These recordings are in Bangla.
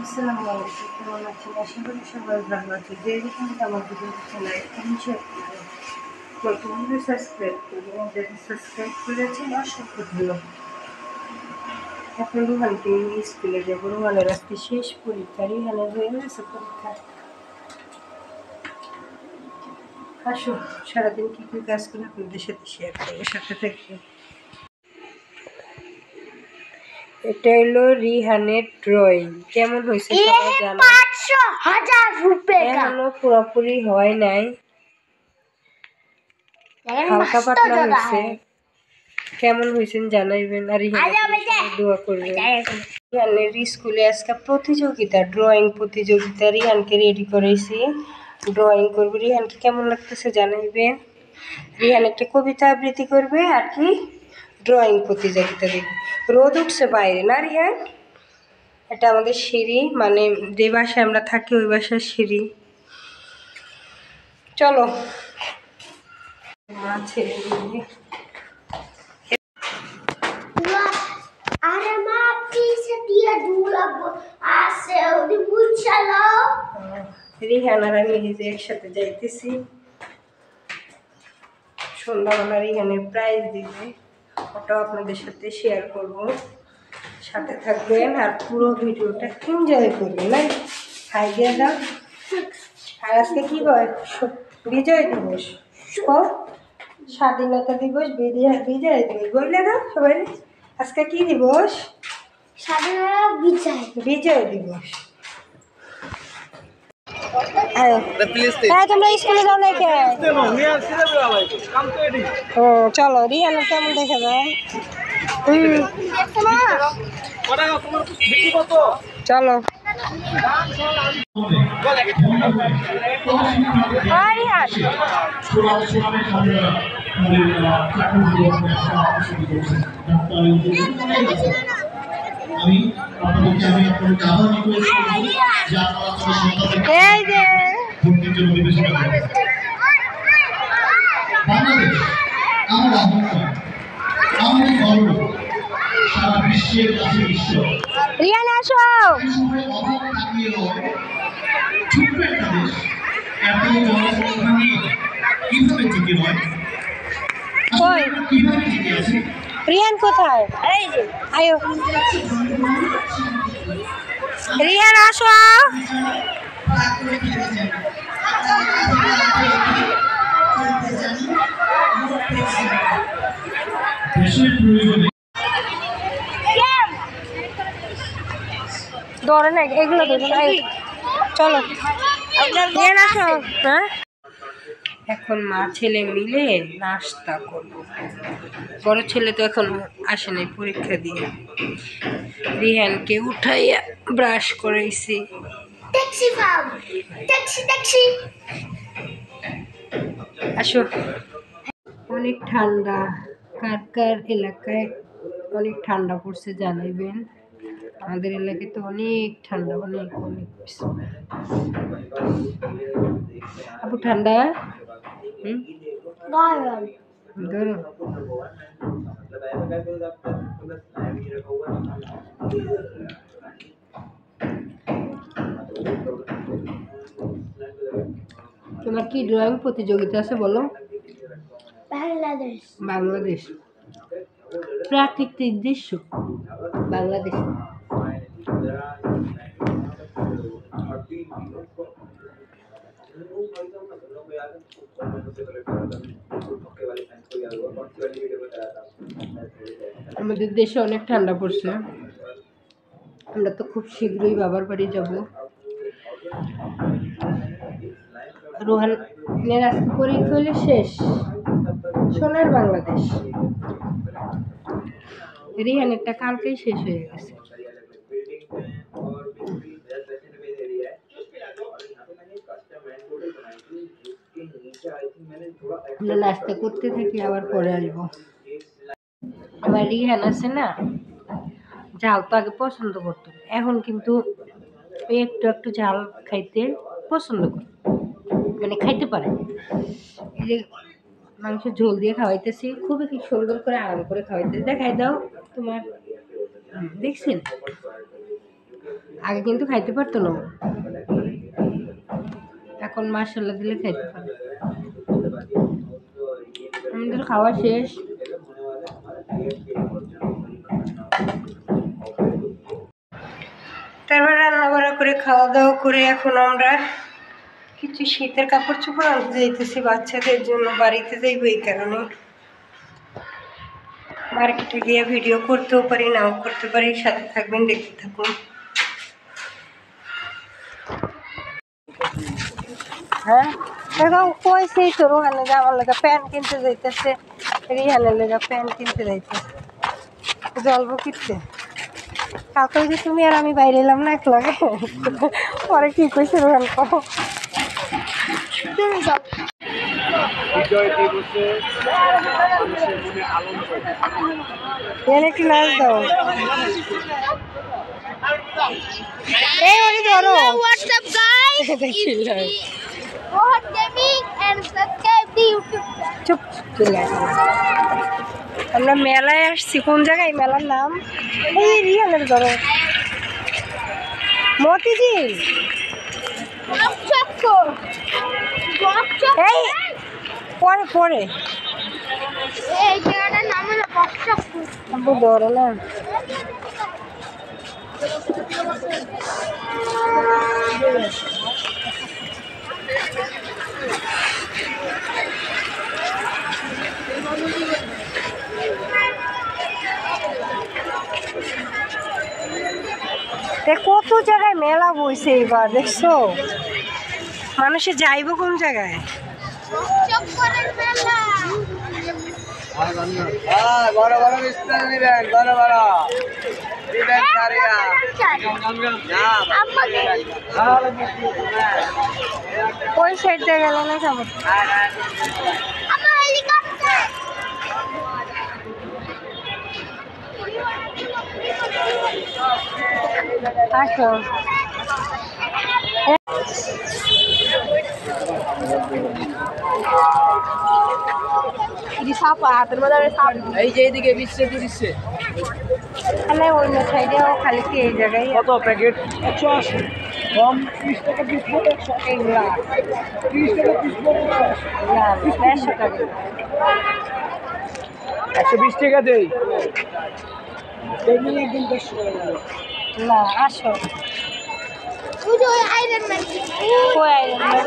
আসসালামু আলাইকুম, কেমন আছেন? আশা করি সবাই ভালো আছে। যে যেখানে আমার ভিডিও লাইক কমেন্ট শেয়ার করবেন, প্রথমে সাবস্ক্রাইব করবেন। যারা সাবস্ক্রাইব করেছেন অসংখ্য ধন্যবাদ। এখন রুহানকে নিয়ে স্কুলে যাবো। রুহানের আজকে শেষ পরীক্ষা, রিহানের হয়ে গেছে পরীক্ষা। আসো, সারাদিন কী কী কাজ করে আপনাদের সাথে শেয়ার করবো, সাথে থাকবে। এটা হলো রিহানের ড্রয়িং। কেমন হয়েছে সবাই জানো? এখনো পুরোপুরি হয় নাই, হালকা পাতলা হয়েছে। কেমন হয়েছেন জানাইবেন, আর দোয়া করবেন। রিহানের স্কুলে আজকে প্রতিযোগিতা, ড্রয়িং প্রতিযোগিতা। রিহানকে রেডি করেছি, ড্রয়িং করবে। রিহানকে কেমন লাগতেছে জানাইবেন। রিহান একটা কবিতা আবৃত্তি করবে আর কি ড্রয়িং প্রতিযোগিতা দেখবে। রোদ উঠছে বাইরে না রিহান? এটা আমাদের সিঁড়ি, মানে যে বাসায় আমরা থাকি ওই বাসার সিঁড়ি। চলো মা ছেড়ে দিয়ে রিহান আর আমি এই যে একসাথে যাইতেছি। সন্ধ্যাবেলা রিহানের প্রাইজ দিবে, ওটাও আপনাদের সাথে শেয়ার করব। সাথে থাকবেন আর পুরো ভিডিওটা এনজয় করবেন। না হাই দিয়ে দাও। আর আজকে কি হয়? বিজয় দিবস, স্বাধীনতা দিবস, বিজয় দিবস বললে দাও সবাই। আজকে কি দিবস? বিজয় দিবস। তোমরা স্কুলে যাও নাকি? ও চলো, রিহান কেমন দেখা যায়? চলো রিয়ান আসো। রিয়ান কোথায়? আয়ো রিয়ান আসো। ধরে না এগুলো, চলো রিয়ান আসো। হ্যাঁ, এখন মা ছেলে মিলে নাস্তা করবো। বড় ছেলে তো এখন আসে নাই পরীক্ষা দিয়ে। রিহানকে উঠাইয়া ব্রাশ করাইছি। আসো। অনেক ঠান্ডা, কার কার এলাকায় অনেক ঠান্ডা পড়ছে জানাইবেন। আমাদের এলাকায় তো অনেক ঠান্ডা, অনেক অনেক। আপু ঠান্ডা? ধরো তোমার কি ড্রয়িং প্রতিযোগিতা আছে বলো? বাংলাদেশ প্রাকৃতিক দৃশ্য, বাংলাদেশ। আমাদের দেশে অনেক ঠান্ডা পড়ছে। আমরা তো খুব শীঘ্রই বাবার বাড়ি যাব। রোহানের আজকে পরীক্ষা হলে শেষ, সোনার বাংলাদেশ। রিহানেরটা কালকেই শেষ হয়ে গেছে। আমরা নাস্তা করতে থাকি, আবার পরে আসবো। আমার রিহান আছে না, ঝাল তো আগে পছন্দ করতো, এখন কিন্তু একটু একটু ঝাল খাইতে পছন্দ করে, মানে খাইতে পারে। এই যে মাংস ঝোল দিয়ে খাওয়াইতেছি, খুবই কি সুন্দর করে আরাম করে খাওয়াইতেছি। দেখাই দাও তোমার, দেখছেন? আগে কিন্তু খাইতে পারতো না, এখন মাশাআল্লাহ দিলে খাইতে পারে। আমাদের খাওয়া শেষ। তারপর রান্না বান্না করে খাওয়া দাওয়া করে এখন আমরা কিছু শীতের কাপড় চোপড় আনতে যাইতেছি বাচ্চাদের জন্য। বাড়িতে যাইব এই কারণে। মার্কেটে গিয়ে ভিডিও করতেও পারি, নাও করতে পারি। সাথে থাকবেন, দেখতে থাকুন। হ্যাঁ এখন কইছি তো রোহানের আমার লেগে প্যান্ট কিনতে যাইতেছে, রিহানের লেগে প্যান্ট কিনতে যাইতেছে, জলবো কিনতে। কালকে যে তুমি আর আমি বাইরে এলাম না এক লাগে, পরে কি কইছে রোহান কও তুমি যাও। একটু নাচ দাও। এই ওই ধরো। WhatsApp guys, Rohan Gaming and subscribe the YouTube channel. চুপ চলে আসো। আমরা মেলায় আসছি। কোন জায়গায় মেলার নাম? এই রিয়ালের ধরো মতিঝিল। এই পরে পরে এই জায়গাটার নাম হলো বকচকপুর। ধরো না কত জায়গায় মেলা বইছে এবার, দেখছো? মানুষে যাইব কোন জায়গায়? ওই সাইড দিয়ে গেল না কেমন? আসো এই যে এদিকে বিচ্ছে দিচ্ছে খালি অন্য সাইডেও খালি কি এই জায়গায় কত প্যাকেট 180 কম 30 টাকা পিস পড়ে 100 এগুলা 30 টাকা পিস পড়ে না 100 টাকা 120 টাকা দেই দেখি একদিন 10 টাকা না। আসো বুঝো আইরন ম্যান কই আইরন ম্যান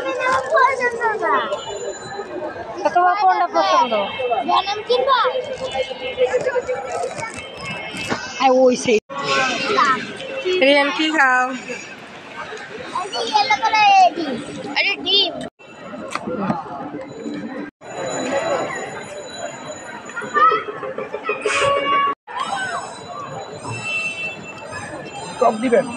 তোমার কোনটা পছন্দ? ভেনম কিনবা? আই ওই সেই রিয়ান কি খাও? আরে ইয়েলো কালার ডিম। আরে ডিম টপ দিবেন।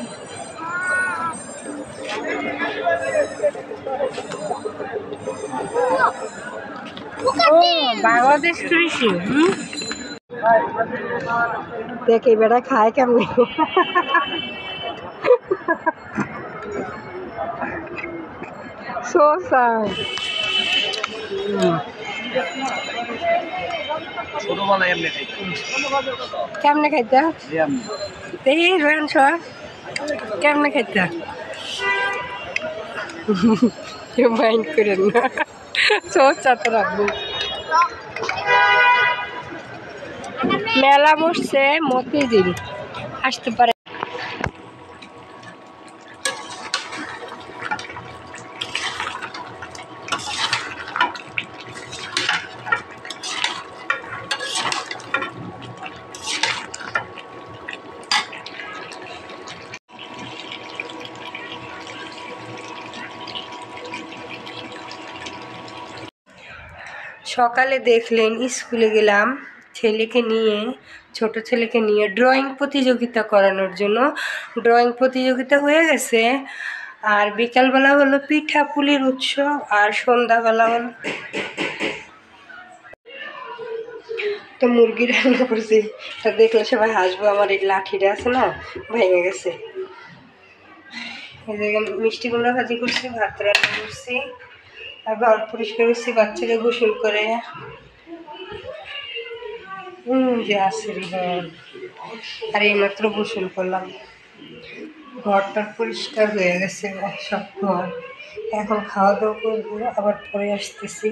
বাংলাদেশ কৃষি দেখে বেড়া খায় কেমনি। কেমনে খাইতা দেখি রোহান সর কেমনে খাইতা মাইন্ড করেন না, সোচা তো রাখবো। মেলা বসছে মতিঝিল, আসতে পারে। সকালে দেখলেন স্কুলে গেলাম ছেলেকে নিয়ে, ছোট ছেলেকে নিয়ে ড্রয়িং প্রতিযোগিতা করানোর জন্য। ড্রয়িং প্রতিযোগিতা হয়ে গেছে, আর বিকালবেলা হলো পিঠা পুলির উৎসব, আর সন্ধ্যাবেলা হলো তো মুরগি রান্না করছি। তা দেখলে সবাই হাসবো, আমার এই লাঠিটা আছে না ভেঙে গেছে। এই জায়গায় মিষ্টি কুমড়া ভাজি করছি, ভাত রান্না করছি, আর ঘর পরিষ্কার করছি, বাচ্চাকে গোসল করে যে আসে আর এইমাত্র গোসল করলাম। ঘরটা পরিষ্কার হয়ে গেছে সব ঘর। এখন খাওয়া দাওয়া করবো, আবার পরে আসতেছি।